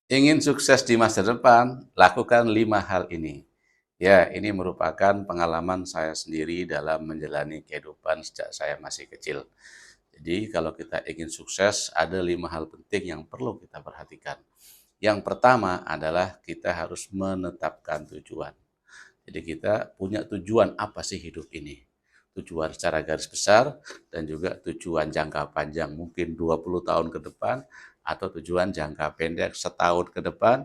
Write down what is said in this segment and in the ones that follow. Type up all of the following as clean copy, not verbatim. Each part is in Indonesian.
Ingin sukses di masa depan, lakukan 5 hal ini. Ya, ini merupakan pengalaman saya sendiri dalam menjalani kehidupan sejak saya masih kecil. Jadi, kalau kita ingin sukses, ada 5 hal penting yang perlu kita perhatikan. Yang pertama adalah kita harus menetapkan tujuan. Jadi kita punya tujuan apa sih hidup ini? Tujuan secara garis besar dan juga tujuan jangka panjang mungkin 20 tahun ke depan atau tujuan jangka pendek setahun ke depan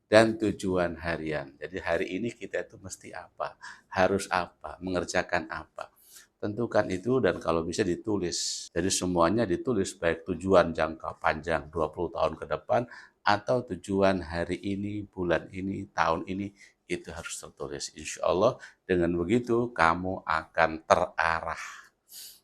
dan tujuan harian. Jadi hari ini kita itu mesti apa, harus apa, mengerjakan apa. Tentukan itu dan kalau bisa ditulis. Jadi semuanya ditulis baik tujuan jangka panjang 20 tahun ke depan atau tujuan hari ini, bulan ini, tahun ini itu harus tertulis. Insya Allah dengan begitu kamu akan terarah.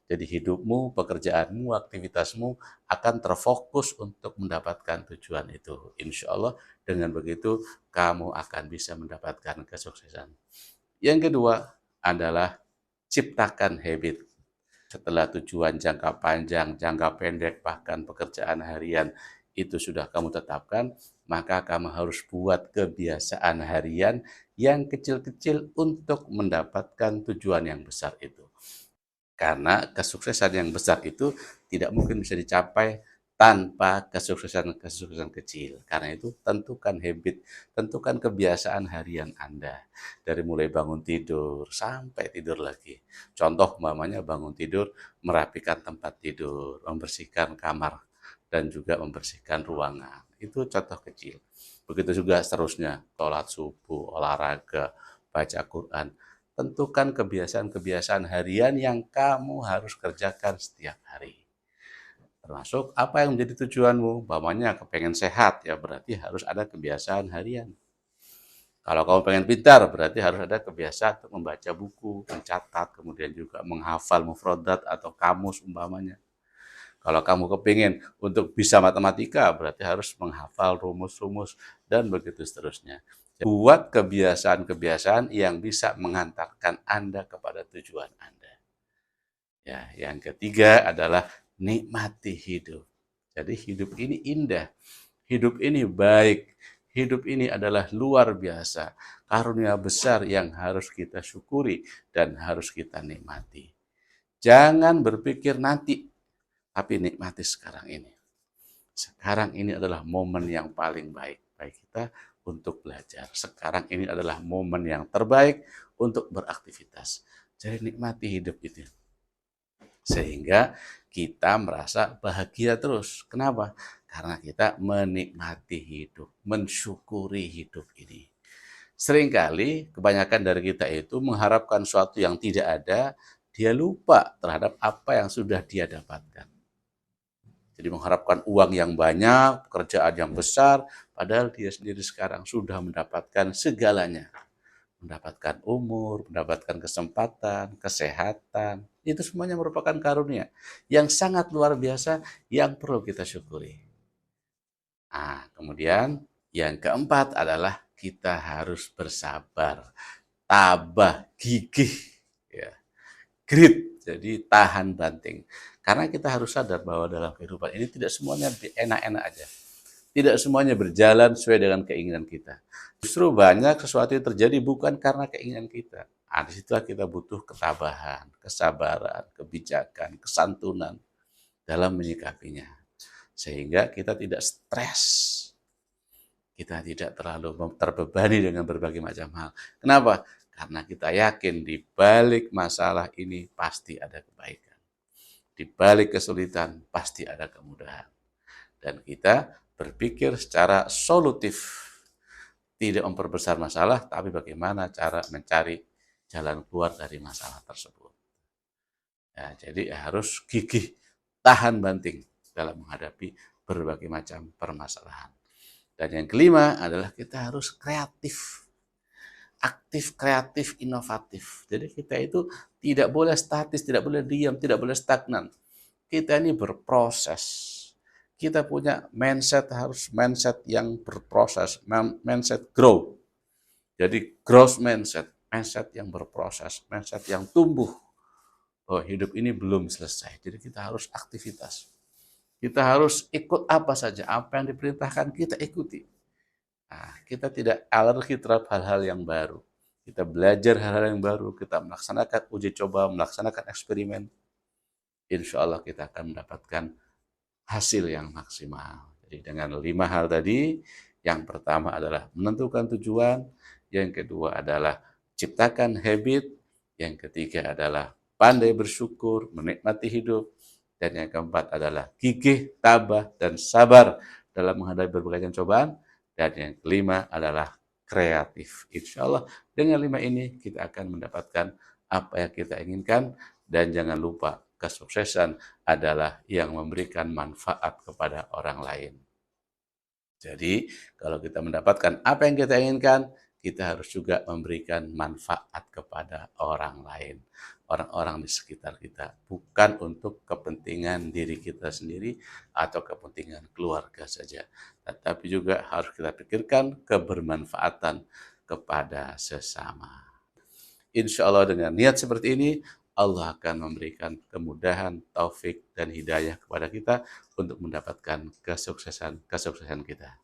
Jadi hidupmu, pekerjaanmu, aktivitasmu akan terfokus untuk mendapatkan tujuan itu. Insya Allah dengan begitu kamu akan bisa mendapatkan kesuksesan. Yang kedua adalah ciptakan habit. Setelah tujuan jangka panjang, jangka pendek, bahkan pekerjaan harian itu sudah kamu tetapkan, maka kamu harus buat kebiasaan harian yang kecil-kecil untuk mendapatkan tujuan yang besar itu. Karena kesuksesan yang besar itu tidak mungkin bisa dicapai tanpa kesuksesan-kesuksesan kecil. Karena itu tentukan habit, tentukan kebiasaan harian Anda. Dari mulai bangun tidur sampai tidur lagi. Contoh umpamanya bangun tidur, merapikan tempat tidur, membersihkan kamar, dan juga membersihkan ruangan. Itu contoh kecil. Begitu juga seterusnya, sholat subuh, olahraga, baca Quran. Tentukan kebiasaan-kebiasaan harian yang kamu harus kerjakan setiap hari. Termasuk apa yang menjadi tujuanmu. Umpamanya kepengen sehat, ya berarti harus ada kebiasaan harian. Kalau kamu pengen pintar, berarti harus ada kebiasaan untuk membaca buku, mencatat, kemudian juga menghafal mufradat atau kamus umpamanya. Kalau kamu kepingin untuk bisa matematika, berarti harus menghafal rumus-rumus dan begitu seterusnya. Buat kebiasaan-kebiasaan yang bisa mengantarkan Anda kepada tujuan Anda. Ya, yang ketiga adalah nikmati hidup. Jadi hidup ini indah, hidup ini baik, hidup ini adalah luar biasa. Karunia besar yang harus kita syukuri dan harus kita nikmati. Jangan berpikir nanti, tapi nikmati sekarang ini. Sekarang ini adalah momen yang paling baik bagi kita untuk belajar. Sekarang ini adalah momen yang terbaik untuk beraktivitas. Jadi nikmati hidup itu. Sehingga kita merasa bahagia terus. Kenapa? Karena kita menikmati hidup, mensyukuri hidup ini. Seringkali kebanyakan dari kita itu mengharapkan sesuatu yang tidak ada, dia lupa terhadap apa yang sudah dia dapatkan. Jadi mengharapkan uang yang banyak, pekerjaan yang besar, padahal dia sendiri sekarang sudah mendapatkan segalanya. Mendapatkan umur, mendapatkan kesempatan, kesehatan, itu semuanya merupakan karunia yang sangat luar biasa yang perlu kita syukuri. Nah, kemudian yang keempat adalah kita harus bersabar, tabah, gigih, ya, grit, jadi tahan banting. Karena kita harus sadar bahwa dalam kehidupan ini tidak semuanya enak-enak aja. Tidak semuanya berjalan sesuai dengan keinginan kita. Justru banyak sesuatu yang terjadi bukan karena keinginan kita. Nah, disitulah kita butuh ketabahan, kesabaran, kebijakan, kesantunan dalam menyikapinya. Sehingga kita tidak stres. Kita tidak terlalu terbebani dengan berbagai macam hal. Kenapa? Karena kita yakin di balik masalah ini pasti ada kebaikan. Di balik kesulitan pasti ada kemudahan. Dan kita berpikir secara solutif. Tidak memperbesar masalah, tapi bagaimana cara mencari jalan keluar dari masalah tersebut. Ya, jadi harus gigih, tahan banting dalam menghadapi berbagai macam permasalahan. Dan yang kelima adalah kita harus kreatif. Aktif, kreatif, inovatif. Jadi kita itu tidak boleh statis, tidak boleh diam, tidak boleh stagnan. Kita ini berproses. Kita punya mindset harus mindset yang berproses, mindset grow. Jadi growth mindset, mindset yang berproses, mindset yang tumbuh. Oh, hidup ini belum selesai. Jadi kita harus aktivitas. Kita harus ikut apa saja, apa yang diperintahkan kita ikuti. Nah, kita tidak alergi terhadap hal-hal yang baru. Kita belajar hal-hal yang baru, kita melaksanakan uji coba, melaksanakan eksperimen, insya Allah kita akan mendapatkan hasil yang maksimal. Jadi dengan 5 hal tadi, yang pertama adalah menentukan tujuan, yang kedua adalah ciptakan habit, yang ketiga adalah pandai bersyukur, menikmati hidup, dan yang keempat adalah gigih, tabah, dan sabar dalam menghadapi berbagai cobaan, dan yang kelima adalah kreatif. Insya Allah dengan 5 ini kita akan mendapatkan apa yang kita inginkan, dan jangan lupa kesuksesan adalah yang memberikan manfaat kepada orang lain. Jadi, kalau kita mendapatkan apa yang kita inginkan, kita harus juga memberikan manfaat kepada orang lain, orang-orang di sekitar kita, bukan untuk kepentingan diri kita sendiri atau kepentingan keluarga saja, tetapi juga harus kita pikirkan kebermanfaatan kepada sesama. Insya Allah dengan niat seperti ini, Allah akan memberikan kemudahan, taufik, dan hidayah kepada kita untuk mendapatkan kesuksesan kita.